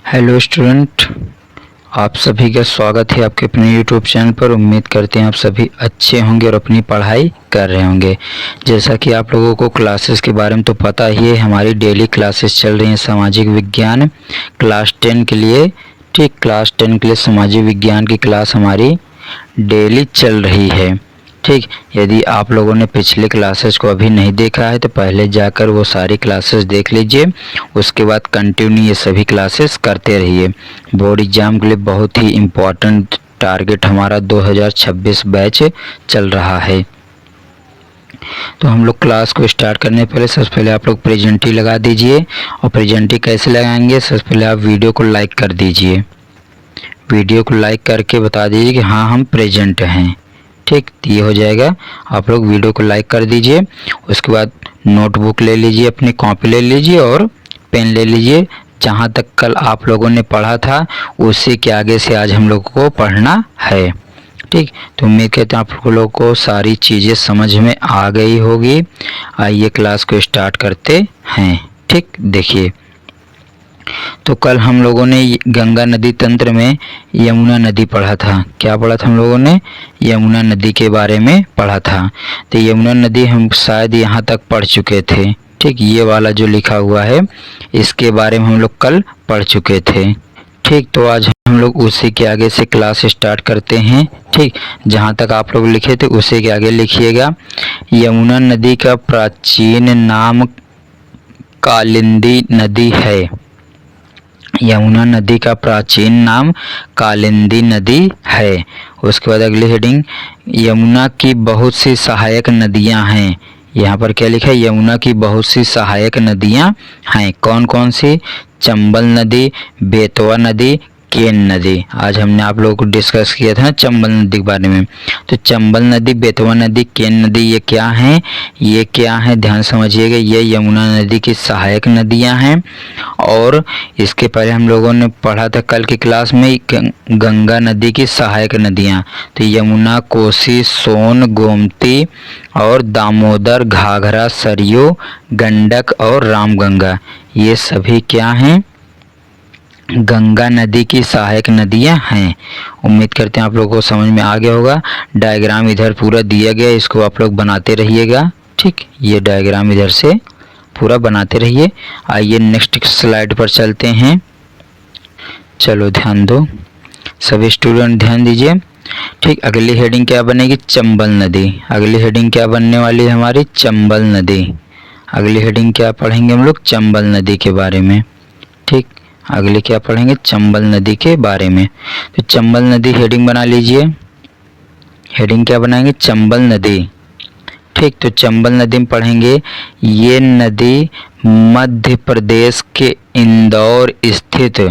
Hello student, आप सभी का स्वागत है आपके अपने यूट्यूब चैनल पर। उम्मीद करते हैं आप सभी अच्छे होंगे और अपनी पढ़ाई कर रहे होंगे। जैसा कि आप लोगों को क्लासेस के बारे में तो पता ही है, हमारी डेली क्लासेस चल रही हैं सामाजिक विज्ञान क्लास 10 के लिए। ठीक, क्लास 10 के लिए सामाजिक विज्ञान की क्लास हमारी डेली चल रही है। ठीक, यदि आप लोगों ने पिछले क्लासेस को अभी नहीं देखा है तो पहले जाकर वो सारी क्लासेस देख लीजिए, उसके बाद कंटिन्यू ये सभी क्लासेस करते रहिए। बोर्ड एग्जाम के लिए बहुत ही इम्पोर्टेंट टारगेट हमारा 2026 बैच चल रहा है। तो हम लोग क्लास को स्टार्ट करने पहले सबसे पहले आप लोग प्रेजेंटी लगा दीजिए। और प्रेजेंटी कैसे लगाएंगे, सबसे पहले आप वीडियो को लाइक कर दीजिए। वीडियो को लाइक करके बता दीजिए कि हाँ हम प्रेजेंट हैं। ठीक, ये हो जाएगा। आप लोग वीडियो को लाइक कर दीजिए। उसके बाद नोटबुक ले लीजिए, अपनी कॉपी ले लीजिए और पेन ले लीजिए। जहाँ तक कल आप लोगों ने पढ़ा था उसी के आगे से आज हम लोग को पढ़ना है। ठीक, तो उम्मीद करते हैं आप लोगों को सारी चीज़ें समझ में आ गई होगी। आइए क्लास को स्टार्ट करते हैं। ठीक, देखिए, तो कल हम लोगों ने गंगा नदी तंत्र में यमुना नदी पढ़ा था। क्या पढ़ा था हम लोगों ने? यमुना नदी के बारे में पढ़ा था। तो यमुना नदी हम शायद यहाँ तक पढ़ चुके थे। ठीक, ये वाला जो लिखा हुआ है इसके बारे में हम लोग कल पढ़ चुके थे। ठीक, तो आज हम लोग उसी के आगे से क्लास स्टार्ट करते हैं। ठीक, जहाँ तक आप लोग लिखे थे उसी के आगे लिखिएगा। यमुना नदी का प्राचीन नाम कालिंदी नदी है। यमुना नदी का प्राचीन नाम कालिंदी नदी है। उसके बाद अगली हेडिंग, यमुना की बहुत सी सहायक नदियां हैं। यहाँ पर क्या लिखा है? यमुना की बहुत सी सहायक नदियां हैं। कौन कौन सी? चंबल नदी, बेतवा नदी, केन नदी। आज हमने आप लोगों को डिस्कस किया था चंबल नदी के बारे में। तो चंबल नदी, बेतवा नदी, केन नदी ये क्या हैं? ये क्या है, ध्यान समझिएगा। ये यमुना नदी की सहायक नदियां हैं। और इसके पहले हम लोगों ने पढ़ा था कल की क्लास में गंगा नदी की सहायक नदियां। तो यमुना, कोसी, सोन, गोमती और दामोदर, घाघरा, सरयू, गंडक और रामगंगा, ये सभी क्या हैं? गंगा नदी की सहायक नदियां हैं। उम्मीद करते हैं आप लोगों को समझ में आ गया होगा। डायग्राम इधर पूरा दिया गया, इसको आप लोग बनाते रहिएगा। ठीक, ये डायग्राम इधर से पूरा बनाते रहिए। आइए नेक्स्ट स्लाइड पर चलते हैं। चलो ध्यान दो, सभी स्टूडेंट ध्यान दीजिए। ठीक, अगली हेडिंग क्या बनेगी? चंबल नदी। अगली हेडिंग क्या बनने वाली है हमारी? चंबल नदी। अगली हेडिंग क्या पढ़ेंगे हम लोग? चंबल नदी के बारे में। ठीक, अगले क्या पढ़ेंगे? चंबल नदी के बारे में। तो चंबल नदी हेडिंग बना लीजिए। हेडिंग क्या बनाएंगे? चंबल नदी। ठीक, तो चंबल नदी में पढ़ेंगे, ये नदी मध्य प्रदेश के इंदौर स्थित,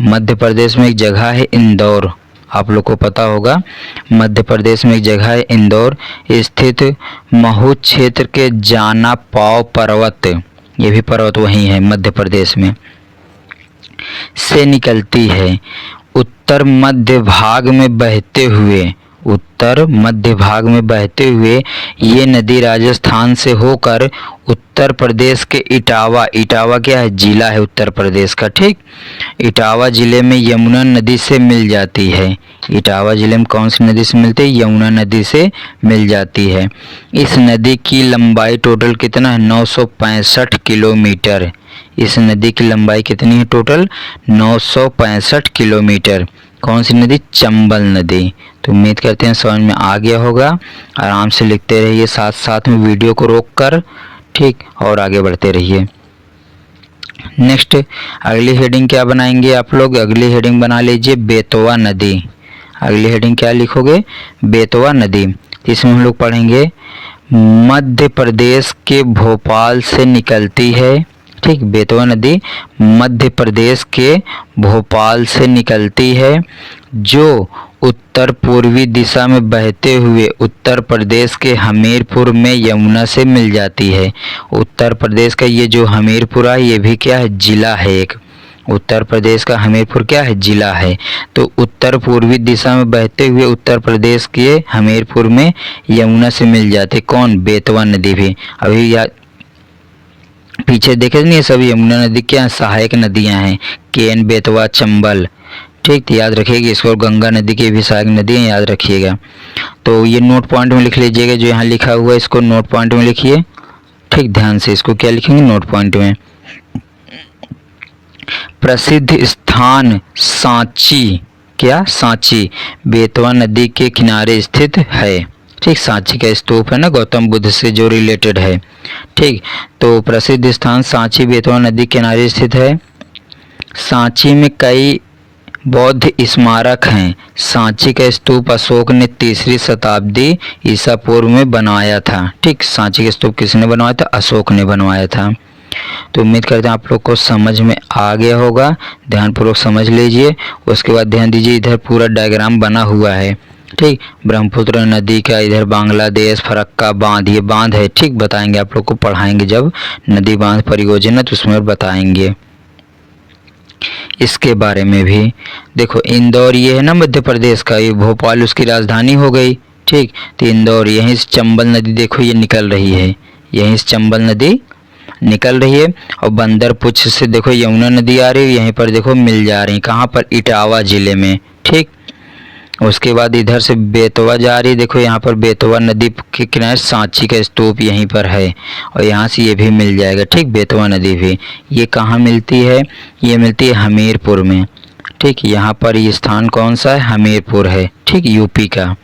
मध्य प्रदेश में एक जगह है इंदौर, आप लोग को पता होगा। मध्य प्रदेश में एक जगह है इंदौर स्थित महू क्षेत्र के जाना पाव पर्वत, ये भी पर्वत वहीं है मध्य प्रदेश में, से निकलती है। उत्तर मध्य भाग में बहते हुए, उत्तर मध्य भाग में बहते हुए ये नदी राजस्थान से होकर उत्तर प्रदेश के इटावा, इटावा क्या है? जिला है उत्तर प्रदेश का। ठीक, इटावा जिले में यमुना नदी से मिल जाती है। इटावा जिले में कौन सी नदी से मिलती है? यमुना नदी से मिल जाती है। इस नदी की लंबाई टोटल कितना है? 965 किलोमीटर। इस नदी की लंबाई कितनी है टोटल? 965 किलोमीटर। कौन सी नदी? चंबल नदी। तो उम्मीद करते हैं समझ में आ गया होगा। आराम से लिखते रहिए, साथ साथ में वीडियो को रोककर। ठीक, और आगे बढ़ते रहिए। नेक्स्ट अगली हेडिंग क्या बनाएंगे आप लोग? अगली हेडिंग बना लीजिए बेतवा नदी। अगली हेडिंग क्या लिखोगे? बेतवा नदी। इसमें हम लोग पढ़ेंगे मध्य प्रदेश के भोपाल से निकलती है। ठीक, बेतवा नदी मध्य प्रदेश के भोपाल से निकलती है, जो उत्तर पूर्वी दिशा में बहते हुए उत्तर प्रदेश के हमीरपुर में यमुना से मिल जाती है। उत्तर प्रदेश का ये जो हमीरपुर है ये भी क्या है? जिला है एक। उत्तर प्रदेश का हमीरपुर क्या है? जिला है। तो उत्तर पूर्वी दिशा में बहते हुए उत्तर प्रदेश के हमीरपुर में यमुना से मिल जाती। कौन? बेतवा नदी भी। अभी पीछे देखे नहीं, सभी यमुना नदी क्या सहायक नदियां हैं, केन, बेतवा, चंबल। ठीक, तो याद रखिएगा इसको। गंगा नदी की भी सहायक नदियां याद रखिएगा। तो ये नोट पॉइंट में लिख लीजिएगा, जो यहाँ लिखा हुआ है इसको नोट पॉइंट में लिखिए। ठीक, ध्यान से इसको क्या लिखेंगे, नोट पॉइंट में। प्रसिद्ध स्थान सांची, क्या सांची बेतवा नदी के किनारे स्थित है। ठीक, सांची का स्तूप है ना, गौतम बुद्ध से जो रिलेटेड है। ठीक, तो प्रसिद्ध स्थान सांची बेतवा नदी के किनारे स्थित है। सांची में कई बौद्ध स्मारक हैं। सांची का स्तूप अशोक ने 3री शताब्दी ईसा पूर्व में बनवाया था। ठीक, सांची का स्तूप किसने बनवाया था, अशोक ने बनवाया था। तो उम्मीद करते हैं आप लोग को समझ में आ गया होगा, ध्यानपूर्वक समझ लीजिए। उसके बाद ध्यान दीजिए, इधर पूरा डायग्राम बना हुआ है। ठीक, ब्रह्मपुत्र नदी का, इधर बांग्लादेश फरक्का बांध, ये बांध है। ठीक, बताएंगे आप लोग को, पढ़ाएंगे जब नदी बांध परियोजना तो उसमें बताएंगे इसके बारे में भी। देखो इंदौर ये है ना मध्य प्रदेश का, ये भोपाल उसकी राजधानी हो गई। ठीक, तो इंदौर, यहीं से चंबल नदी देखो ये निकल रही है, यहीं से चंबल नदी निकल रही है। और बंदरपुछ से देखो यमुना नदी आ रही है, यहीं पर देखो मिल जा रही है, कहाँ पर, इटावा ज़िले में। ठीक, उसके बाद इधर से बेतवा जा रही है, देखो यहाँ पर बेतवा नदी के किनारे सांची का स्तूप यहीं पर है, और यहाँ से ये भी मिल जाएगा। ठीक, बेतवा नदी भी ये कहाँ मिलती है, ये मिलती है हमीरपुर में। ठीक, यहाँ पर ये स्थान कौन सा है, हमीरपुर है। ठीक, यूपी का।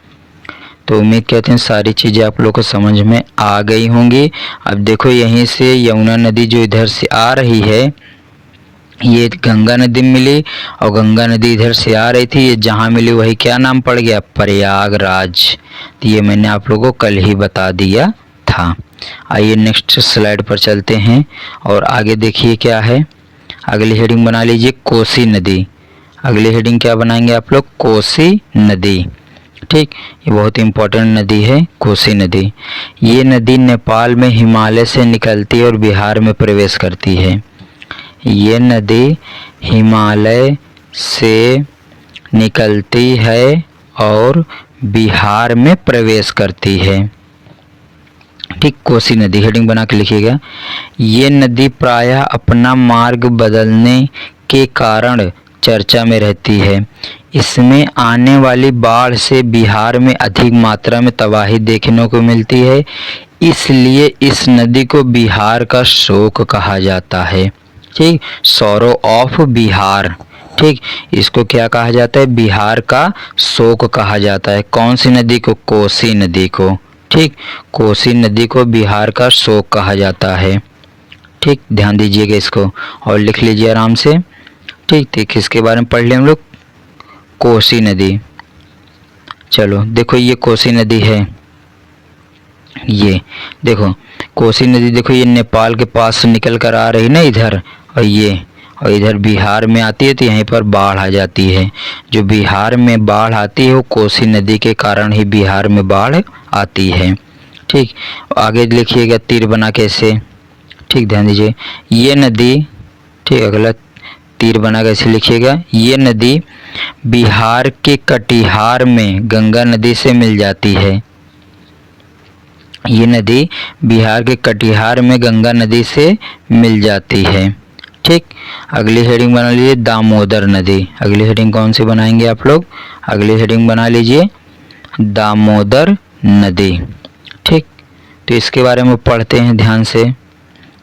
तो उम्मीद करते हैं सारी चीज़ें आप लोग को समझ में आ गई होंगी। अब देखो यहीं से यमुना नदी जो इधर से आ रही है, ये गंगा नदी मिली, और गंगा नदी इधर से आ रही थी, ये जहाँ मिली वही क्या नाम पड़ गया, प्रयागराज। तो ये मैंने आप लोगों को कल ही बता दिया था। आइए नेक्स्ट स्लाइड पर चलते हैं, और आगे देखिए क्या है। अगली हेडिंग बना लीजिए कोसी नदी। अगली हेडिंग क्या बनाएंगे आप लोग, कोसी नदी। ठीक, ये बहुत इम्पोर्टेंट नदी है कोसी नदी। ये नदी नेपाल में हिमालय से निकलती है और बिहार में प्रवेश करती है। ये नदी हिमालय से निकलती है और बिहार में प्रवेश करती है। ठीक, कोसी नदी हेडिंग बना के लिखिएगा। ये नदी प्रायः अपना मार्ग बदलने के कारण चर्चा में रहती है। इसमें आने वाली बाढ़ से बिहार में अधिक मात्रा में तबाही देखने को मिलती है, इसलिए इस नदी को बिहार का शोक कहा जाता है। ठीक, सौरो ऑफ बिहार। ठीक, इसको क्या कहा जाता है, बिहार का शोक कहा जाता है। कौन सी नदी को, कोसी नदी को। ठीक, कोसी नदी को बिहार का शोक कहा जाता है। ठीक, ध्यान दीजिएगा इसको और लिख लीजिए आराम से। ठीक, ठीक, इसके बारे में पढ़ लें हम लोग, कोसी नदी। चलो देखो ये कोसी नदी है, ये देखो कोसी नदी, देखो ये नेपाल के पास से निकल कर आ रही ना इधर, और इधर बिहार में आती है, तो यहीं पर बाढ़ आ जाती है। जो बिहार में बाढ़ आती है वो कोसी नदी के कारण ही बिहार में बाढ़ आती है। ठीक, आगे लिखिएगा तीर बना कैसे। ठीक, ध्यान दीजिए, ये नदी, ठीक, अगला तीर बना कैसे लिखिएगा। ये नदी बिहार के कटिहार में गंगा नदी से मिल जाती है। ये नदी बिहार के कटिहार में गंगा नदी से मिल जाती है। ठीक, अगली हेडिंग बना लीजिए दामोदर नदी। अगली हेडिंग कौन सी बनाएंगे आप लोग, अगली हेडिंग बना लीजिए दामोदर नदी। ठीक, तो इसके बारे में पढ़ते हैं ध्यान से।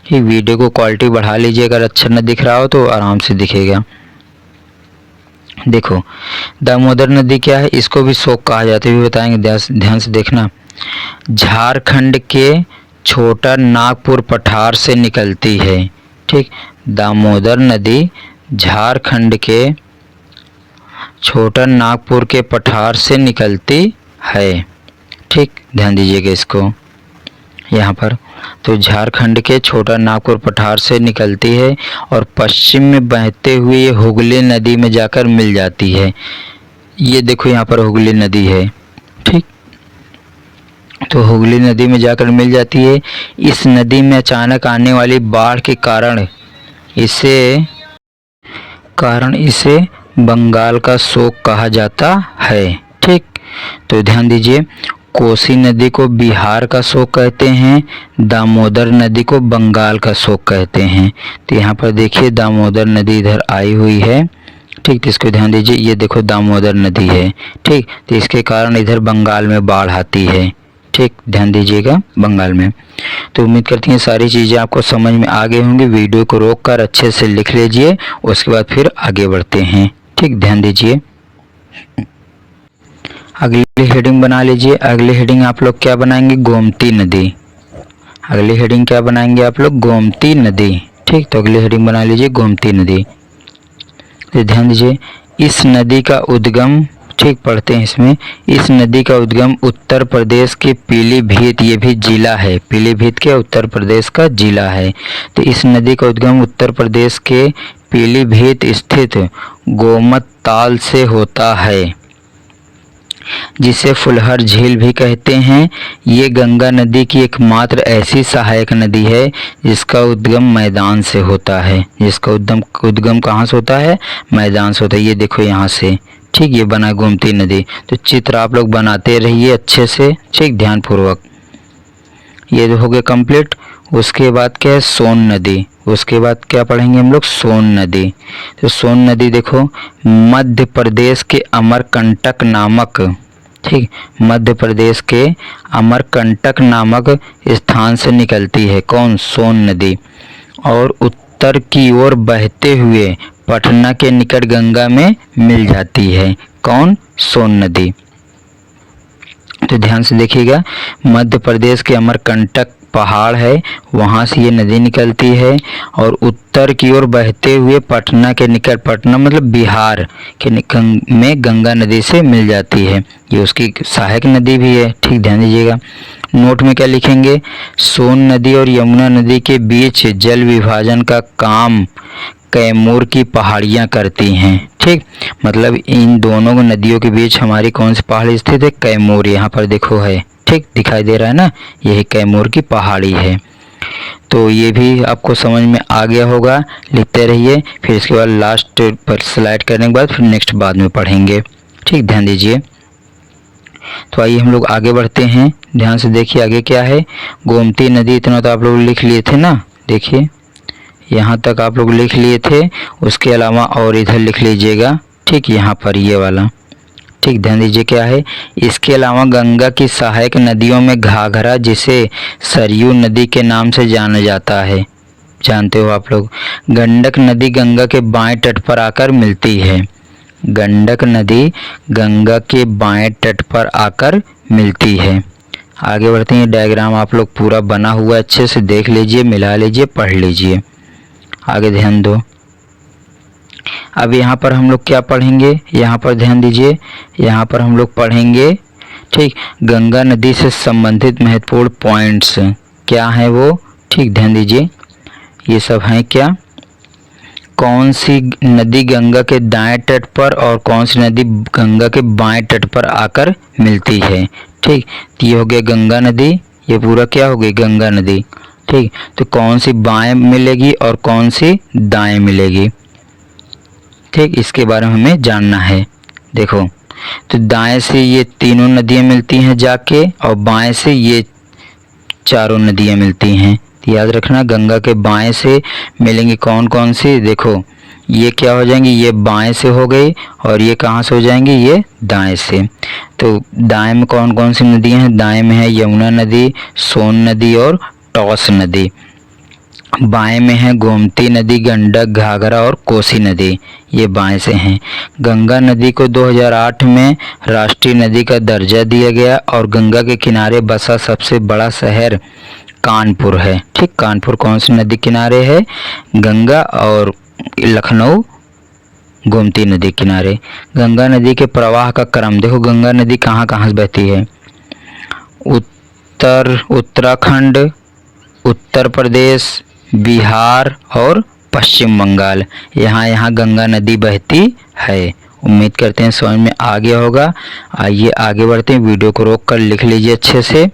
ही वीडियो को क्वालिटी बढ़ा लीजिए, अगर अच्छा न दिख रहा हो तो आराम से दिखेगा। देखो दामोदर नदी क्या है, इसको भी शोक कहा जाता है, भी बताएंगे, ध्यान से देखना। झारखंड के छोटा नागपुर पठार से निकलती है। ठीक, दामोदर नदी झारखंड के छोटा नागपुर के पठार से निकलती है। ठीक, ध्यान दीजिएगा इसको यहाँ पर। तो झारखंड के छोटा नागपुर पठार से निकलती है और पश्चिम में बहते हुए ये हुगली नदी में जाकर मिल जाती है। ये देखो यहाँ पर हुगली नदी है। ठीक, तो हुगली नदी में जाकर मिल जाती है। इस नदी में अचानक आने वाली बाढ़ के कारण इसे बंगाल का शोक कहा जाता है। ठीक, तो ध्यान दीजिए, कोसी नदी को बिहार का शोक कहते हैं, दामोदर नदी को बंगाल का शोक कहते हैं। तो यहाँ पर देखिए दामोदर नदी इधर आई हुई है, ठीक, तो इसको ध्यान दीजिए, ये देखो दामोदर नदी है, ठीक, तो इसके कारण इधर बंगाल में बाढ़ आती है, ठीक, ध्यान दीजिएगा बंगाल में। तो उम्मीद करती हैं सारी चीज़ें आपको समझ में आ गई होंगी। वीडियो को रोककर अच्छे से लिख लीजिए, उसके बाद फिर आगे बढ़ते हैं, ठीक, ध्यान दीजिए। अगली हेडिंग बना लीजिए। अगली हेडिंग आप लोग क्या बनाएंगे, गोमती नदी। अगली हेडिंग क्या बनाएंगे आप लोग, गोमती नदी, ठीक, तो अगली हेडिंग बना लीजिए गोमती नदी। तो ध्यान दीजिए, इस नदी का उद्गम, ठीक, पढ़ते हैं इसमें, इस नदी का उद्गम उत्तर प्रदेश के पीलीभीत, ये भी जिला है, पीलीभीत के उत्तर प्रदेश का जिला है। तो इस नदी का उद्गम उत्तर प्रदेश के पीलीभीत स्थित गोमत ताल से होता है, जिसे फुलहर झील भी कहते हैं। ये गंगा नदी की एकमात्र ऐसी सहायक नदी है जिसका उद्गम मैदान से होता है। जिसका उद्गम कहाँ से होता है, मैदान से होता है। ये देखो यहाँ से, ठीक, ये बना गोमती नदी। तो चित्र आप लोग बनाते रहिए अच्छे से, ठीक, ध्यान पूर्वक। ये हो गया कंप्लीट। उसके बाद क्या है, सोन नदी। उसके बाद क्या पढ़ेंगे हम लोग, सोन नदी। तो सोन नदी देखो मध्य प्रदेश के अमरकंटक नामक, ठीक, मध्य प्रदेश के अमरकंटक नामक स्थान से निकलती है। कौन, सोन नदी। और उत्तर की ओर बहते हुए पटना के निकट गंगा में मिल जाती है। कौन, सोन नदी। तो ध्यान से देखिएगा, मध्य प्रदेश के अमरकंटक पहाड़ है, वहाँ से ये नदी निकलती है और उत्तर की ओर बहते हुए पटना के निकट, पटना मतलब बिहार के में गंगा नदी से मिल जाती है। ये उसकी सहायक नदी भी है, ठीक, ध्यान दीजिएगा। नोट में क्या लिखेंगे, सोन नदी और यमुना नदी के बीच जल विभाजन का काम कैमूर की पहाड़ियाँ करती हैं, ठीक, मतलब इन दोनों नदियों के बीच हमारी कौन सी पहाड़ी स्थित है, कैमूर, यहाँ पर देखो है, ठीक, दिखाई दे रहा है ना, यही कैमूर की पहाड़ी है। तो ये भी आपको समझ में आ गया होगा, लिखते रहिए। फिर इसके बाद लास्ट पर स्लाइड करने के बाद फिर नेक्स्ट बाद में पढ़ेंगे, ठीक, ध्यान दीजिए। तो आइए हम लोग आगे बढ़ते हैं। ध्यान से देखिए आगे क्या है, गोमती नदी, इतना तो आप लोग लिख लिए थे ना, देखिए यहाँ तक आप लोग लिख लिए थे। उसके अलावा और इधर लिख लीजिएगा, ठीक, यहाँ पर ये वाला, ठीक, ध्यान दीजिए क्या है। इसके अलावा गंगा की सहायक नदियों में घाघरा, जिसे सरयू नदी के नाम से जाना जाता है, जानते हो आप लोग। गंडक नदी गंगा के बाएं तट पर आकर मिलती है। गंडक नदी गंगा के बाएं तट पर आकर मिलती है। आगे बढ़ते हैं। डायग्राम आप लोग पूरा बना हुआ है, अच्छे से देख लीजिए, मिला लीजिए, पढ़ लीजिए, आगे ध्यान दो। अब यहाँ पर हम लोग क्या पढ़ेंगे, यहाँ पर ध्यान दीजिए, यहाँ पर हम लोग पढ़ेंगे, ठीक, गंगा नदी से संबंधित महत्वपूर्ण पॉइंट्स क्या हैं वो, ठीक, ध्यान दीजिए। ये सब हैं क्या, कौन सी नदी गंगा के दाएं तट पर और कौन सी नदी गंगा के बाएं तट पर आकर मिलती है, ठीक। ये हो गया गंगा नदी, ये पूरा क्या हो गई, गंगा नदी, ठीक। तो कौन सी बाएं मिलेगी और कौन सी दाएं मिलेगी, ठीक, इसके बारे में हमें जानना है। देखो, तो दाएं से ये तीनों नदियां मिलती हैं जाके, और बाएं से ये चारों नदियां मिलती हैं। तो याद रखना, गंगा के बाएं से मिलेंगी कौन कौन सी, देखो ये क्या हो जाएंगी, ये बाएं से हो गई, और ये कहाँ से हो जाएंगी, ये दाएं से। तो दाएं में कौन कौन सी नदियां हैं, दाएं में है यमुना नदी, सोन नदी और टॉस नदी। बाएं में है गोमती नदी, गंडक, घाघरा और कोसी नदी, ये बाएं से हैं। गंगा नदी को 2008 में राष्ट्रीय नदी का दर्जा दिया गया और गंगा के किनारे बसा सबसे बड़ा शहर कानपुर है, ठीक। कानपुर कौन सी नदी किनारे है, गंगा, और लखनऊ गोमती नदी किनारे। गंगा नदी के प्रवाह का क्रम देखो, गंगा नदी कहाँ कहाँ से बहती है, उत्तराखंड, उत्तर प्रदेश, बिहार और पश्चिम बंगाल, यहाँ गंगा नदी बहती है। उम्मीद करते हैं समझ में आ गया होगा। आइए आगे बढ़ते हैं, वीडियो को रोक कर लिख लीजिए अच्छे से।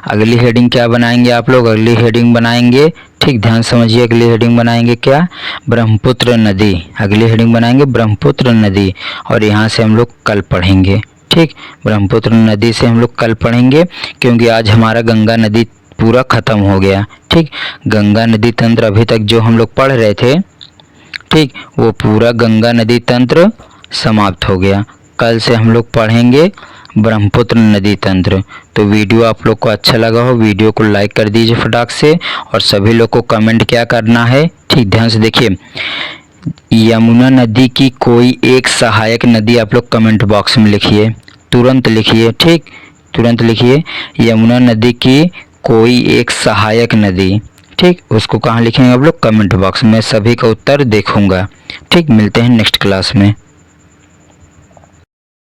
अगली हेडिंग क्या बनाएंगे आप लोग, अगली हेडिंग बनाएंगे, ठीक, ध्यान समझिए, अगली हेडिंग बनाएंगे क्या, ब्रह्मपुत्र नदी। अगली हेडिंग बनाएंगे ब्रह्मपुत्र नदी, और यहाँ से हम लोग कल पढ़ेंगे, ठीक, ब्रह्मपुत्र नदी से हम लोग कल पढ़ेंगे, क्योंकि आज हमारा गंगा नदी पूरा ख़त्म हो गया। ठीक, गंगा नदी तंत्र अभी तक जो हम लोग पढ़ रहे थे, ठीक, वो पूरा गंगा नदी तंत्र समाप्त हो गया। कल से हम लोग पढ़ेंगे ब्रह्मपुत्र नदी तंत्र। तो वीडियो आप लोग को अच्छा लगा हो, वीडियो को लाइक कर दीजिए फटाक से, और सभी लोग को कमेंट क्या करना है, ठीक ध्यान से देखिए, यमुना नदी की कोई एक सहायक नदी आप लोग कमेंट बॉक्स में लिखिए, तुरंत लिखिए। ठीक, तुरंत लिखिए यमुना नदी की कोई एक सहायक नदी। ठीक, उसको कहाँ लिखेंगे आप लोग? कमेंट बॉक्स में। सभी का उत्तर देखूंगा। ठीक, मिलते हैं नेक्स्ट क्लास में।